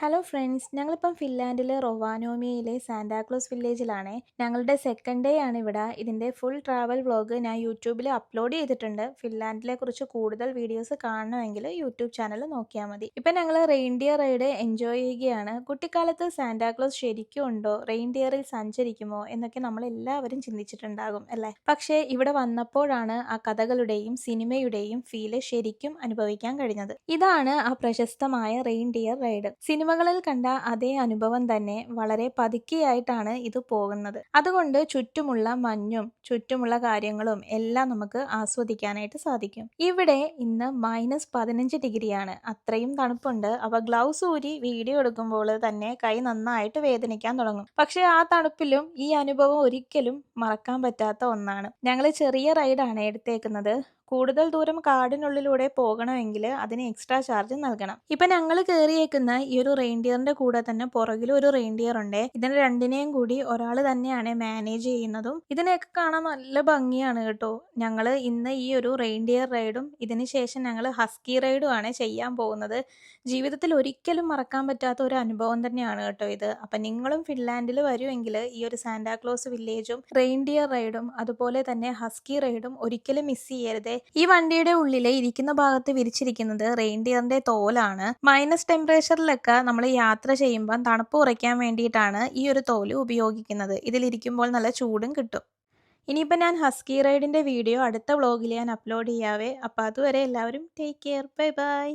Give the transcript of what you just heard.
Hello friends, ഞങ്ങളിപ്പം ഫിൻലാൻഡിലെ റൊവാനോമിയയിലെ Santa Claus വില്ലേജിലാണേ. ഞങ്ങളുടെ second day ആണ് ഇവിടെ. ഇതിൻ്റെ ഫുൾ ട്രാവൽ വ്ളോഗ് ഞാൻ യൂട്യൂബിൽ അപ്ലോഡ് ചെയ്തിട്ടുണ്ട്. ഫിൻലാൻഡിലെ കുറിച്ച് കൂടുതൽ വീഡിയോസ് കാണണമെങ്കിൽ യൂട്യൂബ് ചാനൽ നോക്കിയാൽ മതി. ഇപ്പം ഞങ്ങൾ റെയിൻഡിയർ റൈഡ് എൻജോയ് ചെയ്യുകയാണ്. കുട്ടിക്കാലത്ത് സാന്റാക്ലോസ് ശരിക്കും ഉണ്ടോ, റെയിൻഡിയറിൽ സഞ്ചരിക്കുമോ എന്നൊക്കെ നമ്മൾ എല്ലാവരും ചിന്തിച്ചിട്ടുണ്ടാകും അല്ലേ. പക്ഷേ ഇവിടെ വന്നപ്പോഴാണ് ആ കഥകളുടെയും സിനിമയുടെയും ഫീല് ശരിക്കും അനുഭവിക്കാൻ കഴിഞ്ഞത്. ഇതാണ് ആ പ്രശസ്തമായ റെയിൻഡിയർ റൈഡ്. സിനിമകളിൽ കണ്ട അതേ അനുഭവം തന്നെ വളരെ പതുക്കെയായിട്ടാണ് ഇത് പോകുന്നത്. അതുകൊണ്ട് ചുറ്റുമുള്ള മഞ്ഞും ചുറ്റുമുള്ള കാര്യങ്ങളും എല്ലാം നമുക്ക് ആസ്വദിക്കാനായിട്ട് സാധിക്കും. ഇവിടെ ഇന്ന് -15 ഡിഗ്രിയാണ്. അത്രയും തണുപ്പുണ്ട്. അവ ഗ്ലൗസ് ഊരി വീഡിയോ എടുക്കുമ്പോൾ തന്നെ കൈ നന്നായിട്ട് വേദനിക്കാൻ തുടങ്ങും. പക്ഷെ ആ തണുപ്പിലും ഈ അനുഭവം ഒരിക്കലും മറക്കാൻ പറ്റാത്ത ഒന്നാണ്. ഞങ്ങൾ ചെറിയ റൈഡാണ് എടുത്തേക്കുന്നത്. കൂടുതൽ ദൂരം കാടിനുള്ളിലൂടെ പോകണമെങ്കിൽ അതിന് എക്സ്ട്രാ ചാർജ് നൽകണം. ഇപ്പൊ ഞങ്ങൾ കയറിയേക്കുന്ന ഈ ഒരു റെയിൻഡിയറിന്റെ കൂടെ തന്നെ പുറകിലും ഒരു റെയിൻഡിയർ ഉണ്ട്. ഇതിനെ രണ്ടിനെയും കൂടി ഒരാൾ തന്നെയാണ് മാനേജ് ചെയ്യുന്നതും. ഇതിനെയൊക്കെ കാണാൻ നല്ല ഭംഗിയാണ് കേട്ടോ. ഞങ്ങൾ ഇന്ന് ഈ ഒരു റെയിൻഡിയർ റൈഡും ഇതിന് ശേഷം ഞങ്ങൾ ഹസ്കി റൈഡും ആണ് ചെയ്യാൻ പോകുന്നത്. ജീവിതത്തിൽ ഒരിക്കലും മറക്കാൻ പറ്റാത്ത ഒരു അനുഭവം തന്നെയാണ് കേട്ടോ ഇത്. അപ്പൊ നിങ്ങളും ഫിൻലാൻഡിൽ വരുമെങ്കിൽ ഈ ഒരു സാന്റാക്ലോസ് വില്ലേജും റെയിൻഡിയർ റൈഡും അതുപോലെ തന്നെ ഹസ്കി റൈഡും ഒരിക്കലും മിസ് ചെയ്യരുതേ. ഈ വണ്ടിയുടെ ഉള്ളിലെ ഇരിക്കുന്ന ഭാഗത്ത് വിരിച്ചിരിക്കുന്നത് റെയിൻഡിയറിന്റെ തോലാണ്. മൈനസ് ടെമ്പറേച്ചറിലൊക്കെ നമ്മൾ യാത്ര ചെയ്യുമ്പോൾ തണുപ്പ് കുറയ്ക്കാൻ വേണ്ടിയിട്ടാണ് ഈ ഒരു തോല് ഉപയോഗിക്കുന്നത്. ഇതിലിരിക്കുമ്പോൾ നല്ല ചൂടും കിട്ടും. ഇനിയിപ്പോൾ ഞാൻ ഹസ്കി റൈഡിന്റെ വീഡിയോ അടുത്ത വ്ളോഗിൽ ഞാൻ അപ്ലോഡ് ചെയ്യാവേ. അപ്പോൾ അതുവരെ എല്ലാവരും ടേക്ക് കെയർ, ബൈ ബൈ.